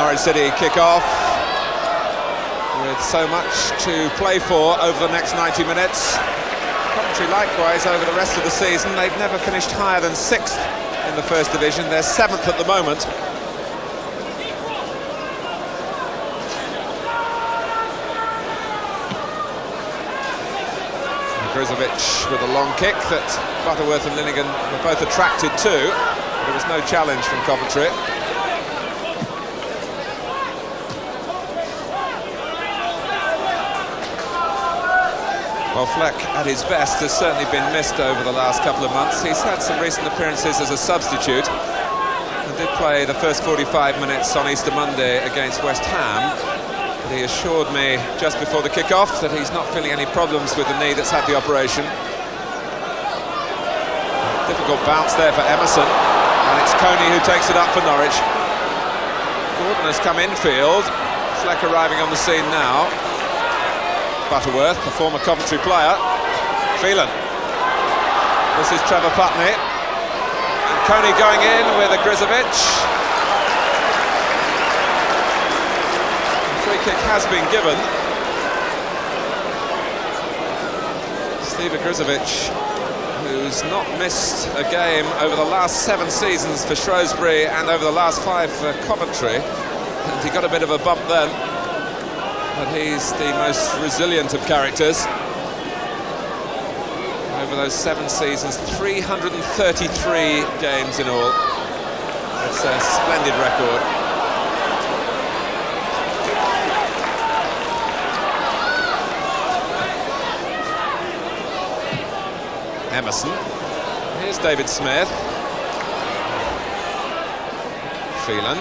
Norwich City kick off with so much to play for over the next 90 minutes. Coventry likewise over the rest of the season. They've never finished higher than 6th in the First Division. They're 7th at the moment. Grizovic with a long kick that Butterworth and Linnigan were both attracted to. There was no challenge from Coventry. Well, Fleck at his best has certainly been missed over the last couple of months. He's had some recent appearances as a substitute and did play the first 45 minutes on Easter Monday against West Ham. He assured me just before the kick-off that he's not feeling any problems with the knee that's had the operation. Difficult bounce there for Emerson, and it's Coney who takes it up for Norwich. Gordon has come infield, Fleck arriving on the scene now. Butterworth, the former Coventry player. Phelan. This is Trevor Putney. And Coney going in with a Grizovic. Kick has been given. Steve Grizovic, who's not missed a game over the last 7 seasons for Shrewsbury and over the last 5 for Coventry, and he got a bit of a bump then, but he's the most resilient of characters. Over those 7 seasons, 333 games in all. It's a splendid record. Emerson. Here's David Smith. Phelan.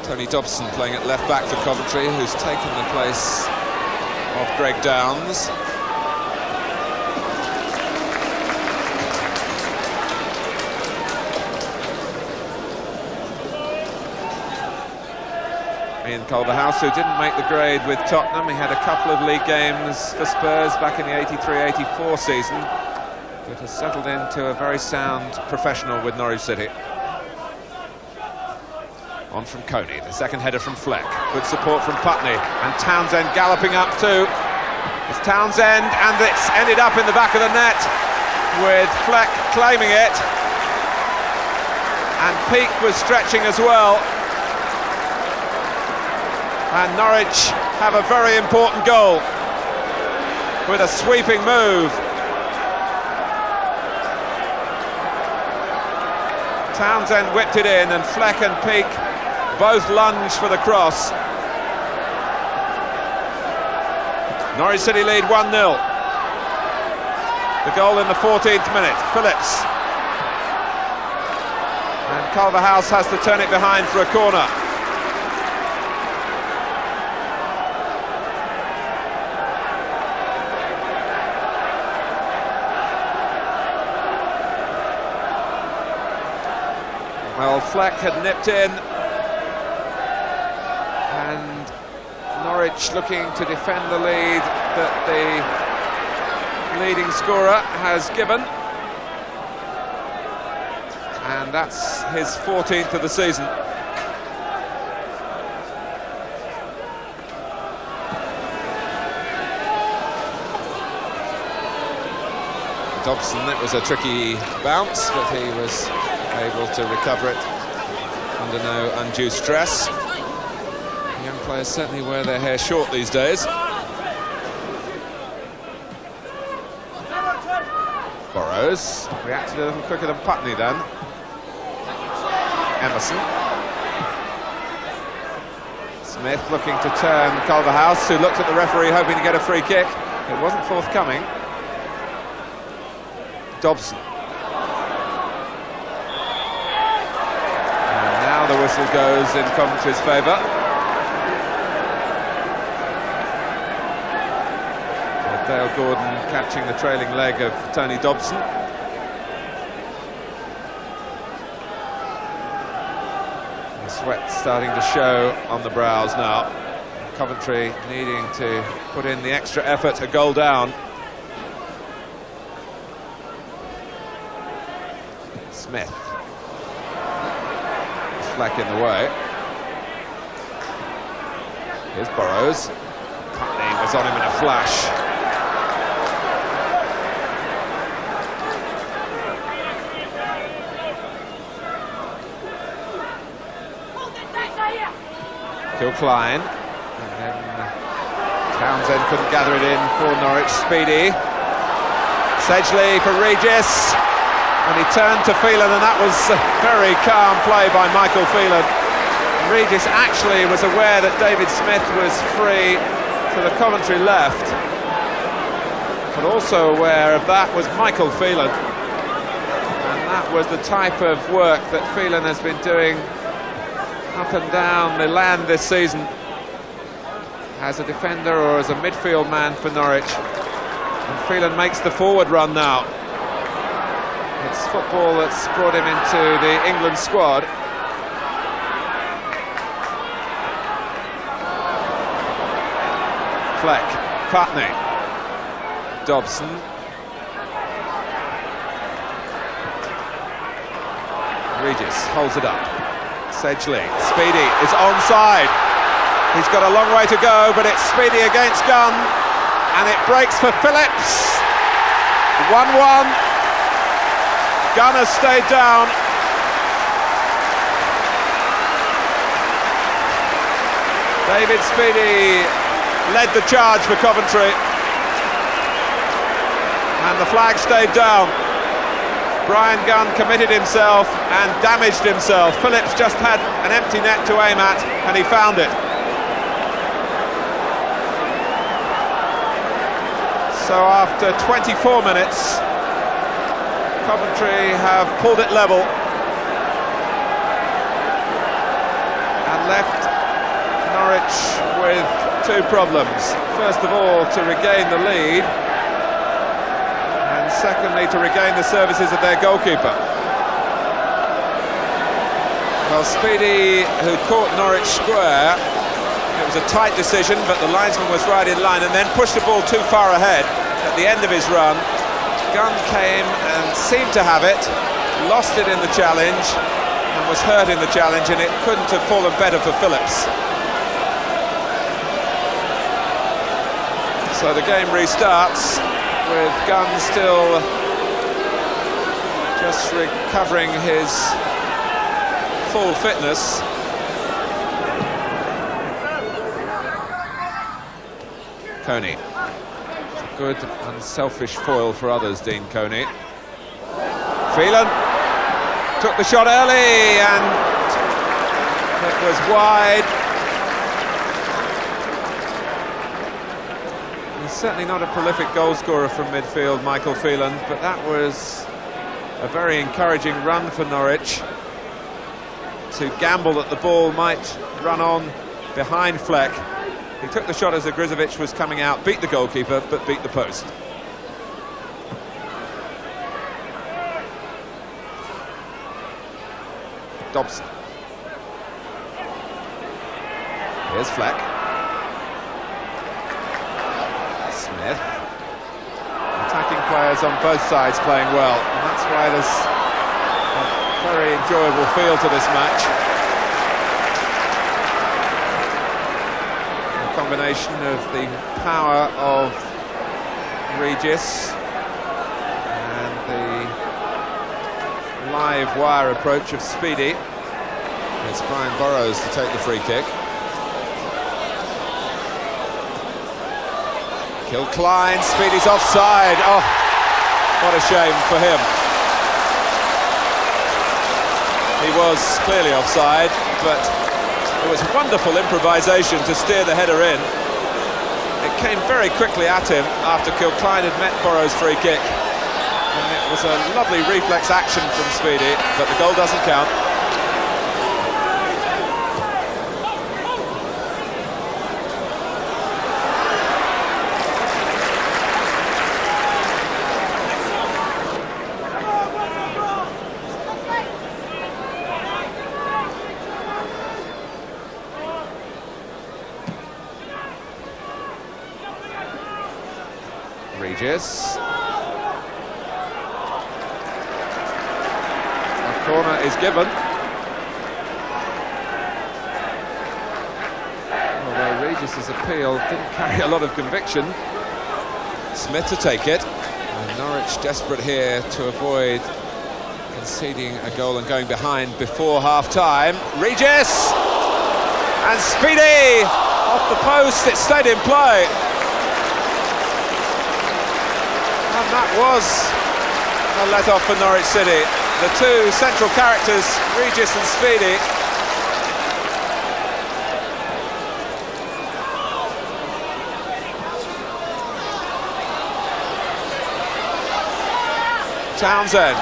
Tony Dobson playing at left back for Coventry, who's taken the place of Greg Downs. Ian Culverhouse, who didn't make the grade with Tottenham. He had a couple of league games for Spurs back in the 83-84 season, but has settled into a very sound professional with Norwich City. On from Coney, the second header from Fleck. Good support from Putney, and Townsend galloping up too. It's Townsend, and it's ended up in the back of the net with Fleck claiming it. And Peake was stretching as well. And Norwich have a very important goal with a sweeping move. Townsend whipped it in, and Fleck and Peake both lunged for the cross. Norwich City lead 1-0. The goal in the 14th minute, Phillips. And Culverhouse has to turn it behind for a corner. Well, Fleck had nipped in, and Norwich looking to defend the lead that the leading scorer has given, and that's his 14th of the season. Dobson, it was a tricky bounce, but he was able to recover it under no undue stress. Young players certainly wear their hair short these days. Burrows reacted a little quicker than Putney then. Emerson. Smith looking to turn Culverhouse, who looked at the referee hoping to get a free kick. It wasn't forthcoming. Dobson. And now the whistle goes in Coventry's favour. Dale Gordon catching the trailing leg of Tony Dobson. The sweat starting to show on the brows now. Coventry needing to put in the extra effort, a goal down. Smith. Fleck in the way. Here's Burrows. Putney was on him in a flash. Kilcline, and then Townsend couldn't gather it in for Norwich. Speedy, Sedgley for Regis, and he turned to Phelan, and that was a very calm play by Michael Phelan. Regis actually was aware that David Smith was free to the Coventry left, but also aware of that was Michael Phelan, and that was the type of work that Phelan has been doing up and down the land this season as a defender or as a midfield man for Norwich. And Phelan makes the forward run now. It's football that's brought him into the England squad. Fleck, Putney, Dobson. Regis holds it up. Sedgley, Speedy is onside. He's got a long way to go, but it's Speedy against Gunn, and it breaks for Phillips. 1-1. Gunn has stayed down. David Speedy led the charge for Coventry, and the flag stayed down. Brian Gunn committed himself and damaged himself. Phillips just had an empty net to aim at, and he found it. So after 24 minutes, Coventry have pulled it level and left Norwich with two problems. First of all, to regain the lead, and secondly, to regain the services of their goalkeeper. Well, Speedy, who caught Norwich square, it was a tight decision, but the linesman was right in line and then pushed the ball too far ahead at the end of his run. Gunn came and seemed to have it, lost it in the challenge and was hurt in the challenge, and it couldn't have fallen better for Phillips. So the game restarts with Gunn still just recovering his full fitness. Coney, good unselfish foil for others, Dean Coney. Phelan took the shot early and it was wide. He's certainly not a prolific goal scorer from midfield, Michael Phelan, but that was a very encouraging run for Norwich to gamble that the ball might run on behind Fleck. He took the shot as Agrizovic was coming out, beat the goalkeeper, but beat the post. Dobson. Here's Fleck. Smith. Attacking players on both sides playing well, and that's why there's a very enjoyable feel to this match. A combination of the power of Regis and the live wire approach of Speedy. It's Brian Burrows to take the free kick. Kilcline, Speedy's offside. Oh, what a shame for him. He was clearly offside, but it was wonderful improvisation to steer the header in. It came very quickly at him after Kilcline had met Burrows' free kick. And it was a lovely reflex action from Speedy, but the goal doesn't count. Regis. A corner is given. Lucas's appeal didn't carry a lot of conviction. Smith to take it, and Norwich desperate here to avoid conceding a goal and going behind before half-time. Regis! And Speedy! Off the post, it stayed in play. And that was a let-off for Norwich City. The two central characters, Regis and Speedy. Townsend.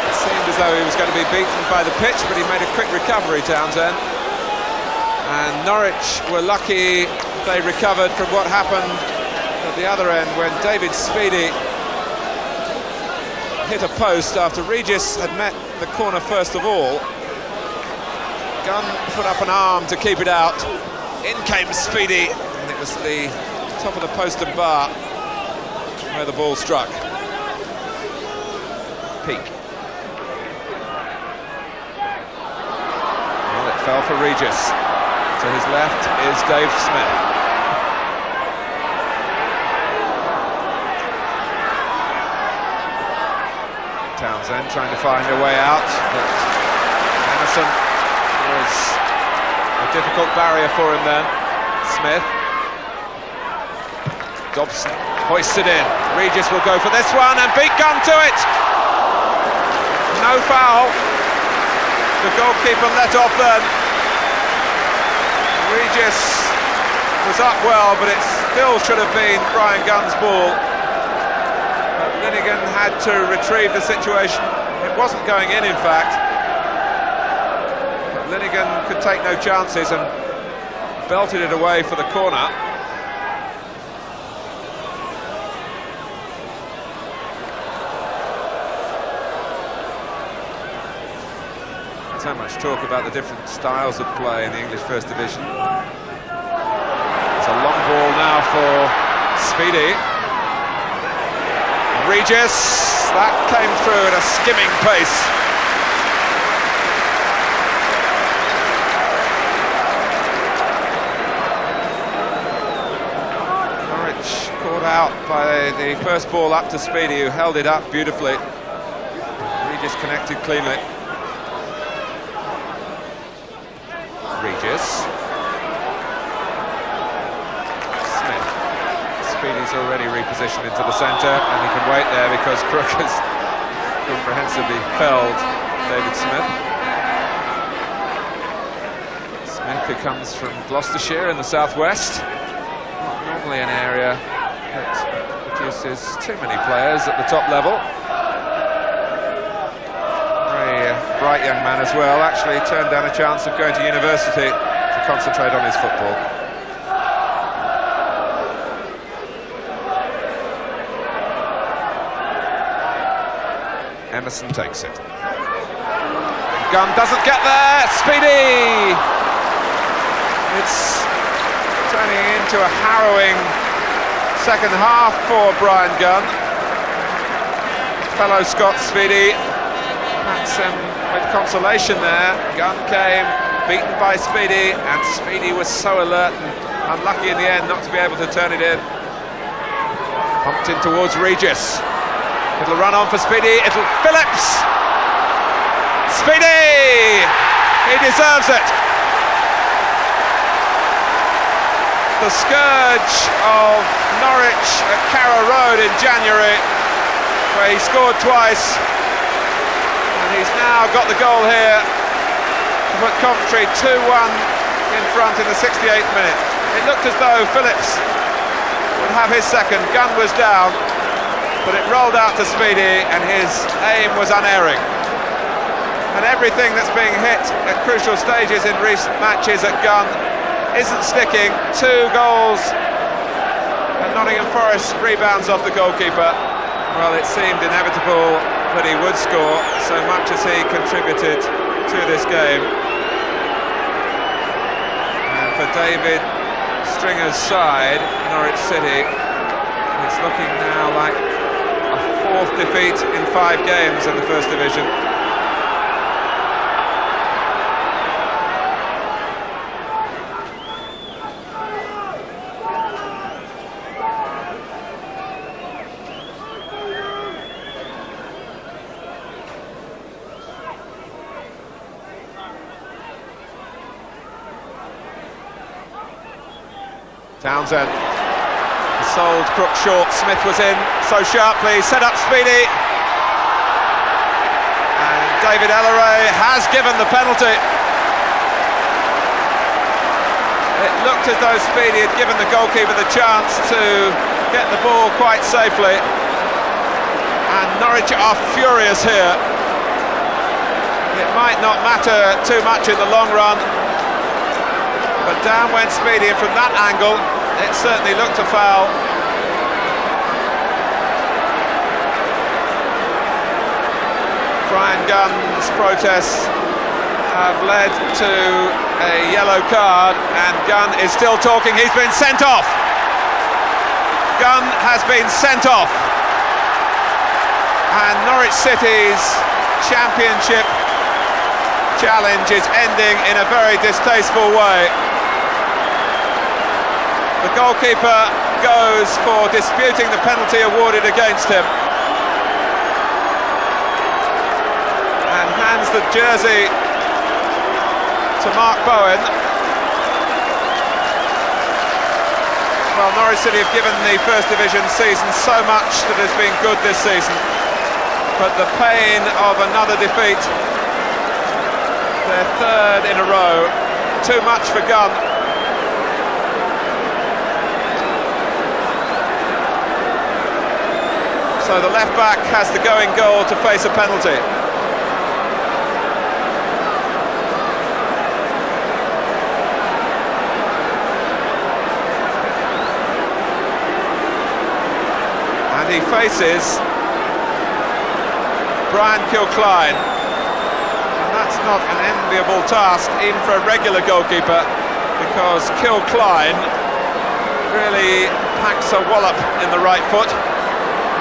It seemed as though he was going to be beaten by the pitch, but he made a quick recovery, Townsend. And Norwich were lucky they recovered from what happened at the other end when David Speedy hit a post after Regis had met the corner first of all. Gunn put up an arm to keep it out. In came Speedy, and it was the top of the post and bar where the ball struck. Peak. Well, it fell for Regis. To his left is Dave Smith. Townsend trying to find a way out, but Emerson was a difficult barrier for him then. Smith. Dobson hoists it in. Regis will go for this one and beat Gunn to it. No foul. The goalkeeper let off then. Regis was up well, but it still should have been Brian Gunn's ball. But Linnigan had to retrieve the situation. It wasn't going in fact. But Linnigan could take no chances and belted it away for the corner. So much talk about the different styles of play in the English First Division. It's a long ball now for Speedy. Regis, that came through at a skimming pace. Norwich caught out by the first ball up to Speedy, who held it up beautifully. Regis connected cleanly. Regis. Smith. Speedy's already repositioned into the centre, and he can wait there because Crook has comprehensively felled David Smith. Smith, who comes from Gloucestershire in the southwest, not normally an area that produces too many players at the top level. Bright young man as well, actually turned down a chance of going to university to concentrate on his football. Emerson takes it. Gunn doesn't get there, Speedy! It's turning into a harrowing second half for Brian Gunn. Fellow Scot Speedy. That's with consolation there. Gunn came, beaten by Speedy, and Speedy was so alert and unlucky in the end not to be able to turn it in. Pumped in towards Regis. It'll run on for Speedy, it'll Phillips! Speedy! He deserves it! The scourge of Norwich at Carrow Road in January, where he scored twice. He's now got the goal here to put Coventry 2-1 in front in the 68th minute. It looked as though Phillips would have his second. Gunn was down, but it rolled out to Speedy and his aim was unerring. And everything that's being hit at crucial stages in recent matches at Gunn isn't sticking. 2 goals and Nottingham Forest rebounds off the goalkeeper. Well, it seemed inevitable that he would score, so much as he contributed to this game. And for David Stringer's side, Norwich City, it's looking now like a 4th defeat in 5 games in the First Division. Townsend sold Crook short. Smith was in so sharply, set up Speedy, and David Elleray has given the penalty. It looked as though Speedy had given the goalkeeper the chance to get the ball quite safely, and Norwich are furious here. It might not matter too much in the long run, but down went Speedy, and from that angle it certainly looked a foul. Brian Gunn's protests have led to a yellow card, and Gunn is still talking. He's been sent off. Gunn has been sent off, and Norwich City's championship challenge is ending in a very distasteful way. The goalkeeper goes for disputing the penalty awarded against him and hands the jersey to Mark Bowen. Well, Norwich City have given the First Division season so much that has been good this season, but the pain of another defeat, their third in a row, too much for Gunn. So the left-back has the going goal to face a penalty. And he faces Brian Kilcline. And that's not an enviable task, even for a regular goalkeeper, because Kilcline really packs a wallop in the right foot.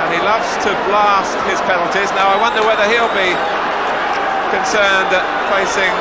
And he loves to blast his penalties. Now I wonder whether he'll be concerned at facing